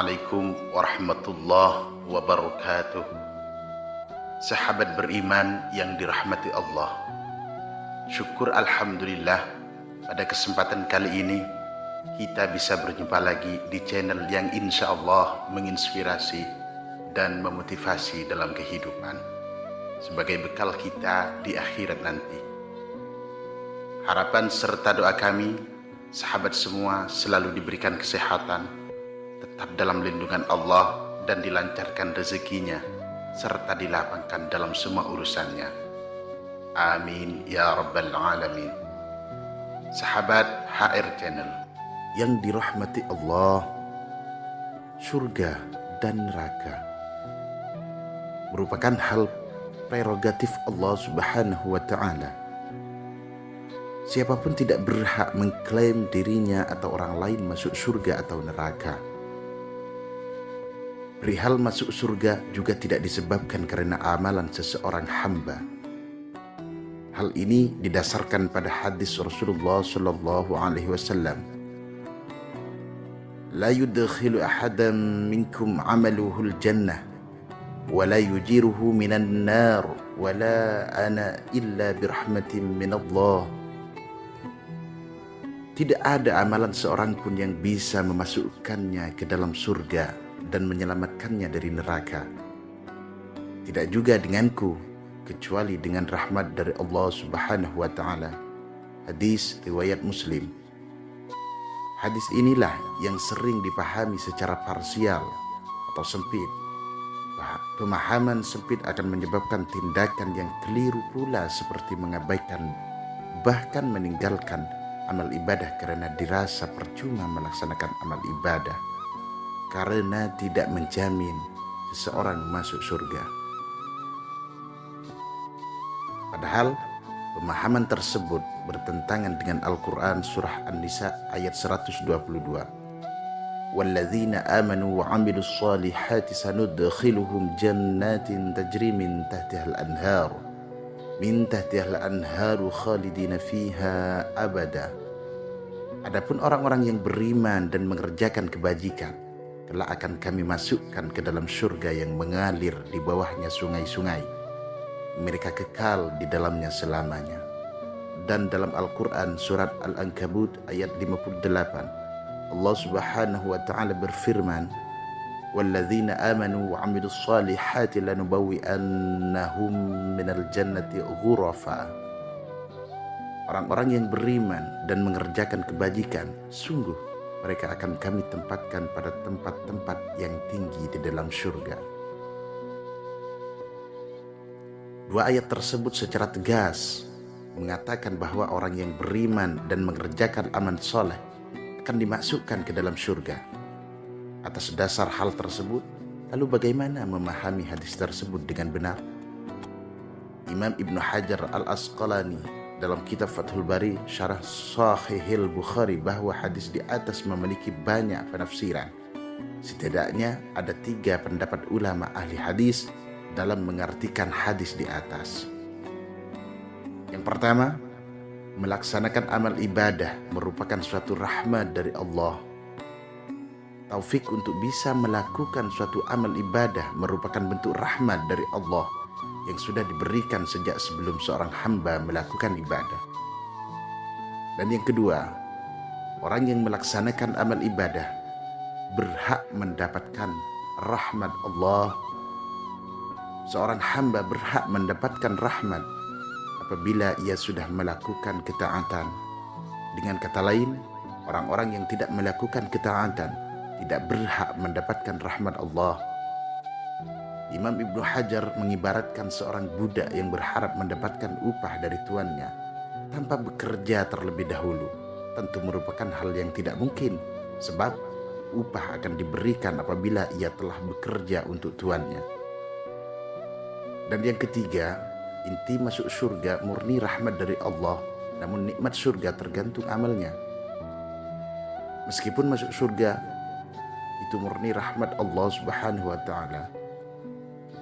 Assalamualaikum warahmatullahi wabarakatuh. Sahabat beriman yang dirahmati Allah, syukur alhamdulillah pada kesempatan kali ini kita bisa berjumpa lagi di channel yang insya Allah menginspirasi dan memotivasi dalam kehidupan sebagai bekal kita di akhirat nanti. Harapan serta doa kami, sahabat semua selalu diberikan kesehatan, tetap dalam lindungan Allah dan dilancarkan rezekinya serta dilapangkan dalam semua urusannya. Amin ya rabbal alamin. Sahabat HR Channel yang dirahmati Allah, surga dan neraka merupakan hal prerogatif Allah Subhanahu wa ta'ala. Siapapun tidak berhak mengklaim dirinya atau orang lain masuk surga atau neraka. Perihal masuk surga juga tidak disebabkan karena amalan seseorang hamba. Hal ini didasarkan pada hadis Rasulullah sallallahu alaihi wasallam. La yudkhilu ahadan minkum amaluhul jannah wa la yujiruhu minan nar wa la ana illa birahmatin minallah. Tidak ada amalan seorang pun yang bisa memasukkannya ke dalam surga dan menyelamatkannya dari neraka. Tidak juga denganku, kecuali dengan rahmat dari Allah Subhanahu wa ta'ala. Hadis riwayat Muslim. Hadis inilah yang sering dipahami secara parsial atau sempit. Pemahaman sempit akan menyebabkan tindakan yang keliru pula, seperti mengabaikan bahkan meninggalkan amal ibadah karena dirasa percuma melaksanakan amal ibadah, karena tidak menjamin seseorang masuk surga. Padahal pemahaman tersebut bertentangan dengan Al-Quran surah An-Nisa ayat 122. Walladzina amanu wa amilus salihati sanudkhiluhum jannatin tajri min tahtihal anharu khalidina fiha abada. Adapun orang-orang yang beriman dan mengerjakan kebajikan, telah akan kami masukkan ke dalam surga yang mengalir di bawahnya sungai-sungai. Mereka kekal di dalamnya selamanya. Dan dalam Al-Quran surat Al-Ankabut ayat 58, Allah Subhanahu wa ta'ala berfirman, Walladzina amanu wa amilus salihati lanubawwi'annahum minal jannati ghurafa. Orang-orang yang beriman dan mengerjakan kebajikan, sungguh mereka akan kami tempatkan pada tempat-tempat yang tinggi di dalam surga. Dua ayat tersebut secara tegas mengatakan bahwa orang yang beriman dan mengerjakan amal soleh akan dimasukkan ke dalam surga. Atas dasar hal tersebut, lalu bagaimana memahami hadis tersebut dengan benar? Imam Ibnu Hajar Al-Asqalani dalam kitab Fathul Bari syarah Sahihil Bukhari bahwa hadis di atas memiliki banyak penafsiran. Setidaknya ada 3 pendapat ulama ahli hadis dalam mengartikan hadis di atas. Yang pertama, melaksanakan amal ibadah merupakan suatu rahmat dari Allah. Taufik untuk bisa melakukan suatu amal ibadah merupakan bentuk rahmat dari Allah yang sudah diberikan sejak sebelum seorang hamba melakukan ibadah. Dan yang kedua, orang yang melaksanakan amal ibadah berhak mendapatkan rahmat Allah. Seorang hamba berhak mendapatkan rahmat apabila ia sudah melakukan ketaatan. Dengan kata lain, orang-orang yang tidak melakukan ketaatan tidak berhak mendapatkan rahmat Allah. Imam Ibnu Hajar mengibaratkan seorang budak yang berharap mendapatkan upah dari tuannya tanpa bekerja terlebih dahulu. Tentu merupakan hal yang tidak mungkin, sebab upah akan diberikan apabila ia telah bekerja untuk tuannya. Dan yang ketiga, inti masuk surga murni rahmat dari Allah, namun nikmat surga tergantung amalnya. Meskipun masuk surga itu murni rahmat Allah Subhanahu wa ta'ala,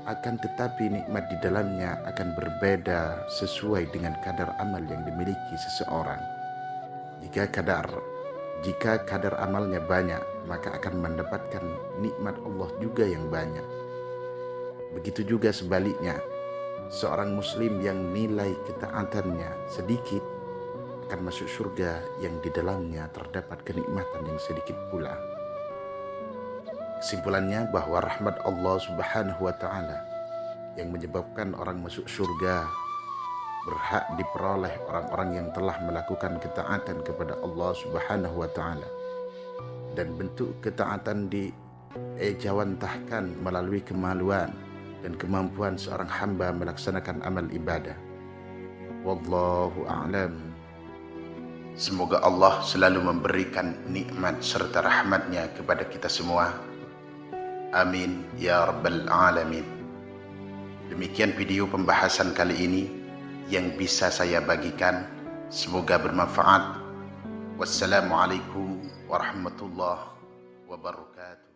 akan tetapi nikmat di dalamnya akan berbeda sesuai dengan kadar amal yang dimiliki seseorang. Jika kadar jika kadar amalnya banyak, maka akan mendapatkan nikmat Allah juga yang banyak. Begitu juga sebaliknya, seorang muslim yang nilai ketaatannya sedikit akan masuk surga yang di dalamnya terdapat kenikmatan yang sedikit pula. Kesimpulannya bahwa rahmat Allah Subhanahu wa Ta'ala yang menyebabkan orang masuk surga berhak diperoleh orang-orang yang telah melakukan ketaatan kepada Allah Subhanahu wa Ta'ala, dan bentuk ketaatan dijawantahkan melalui kemaluan dan kemampuan seorang hamba melaksanakan amal ibadah. Wallahu a'lam. Semoga Allah selalu memberikan nikmat serta rahmatnya kepada kita semua. Amin ya rabbal alamin. Demikian video pembahasan kali ini yang bisa saya bagikan. Semoga bermanfaat. Wassalamualaikum warahmatullahi wabarakatuh.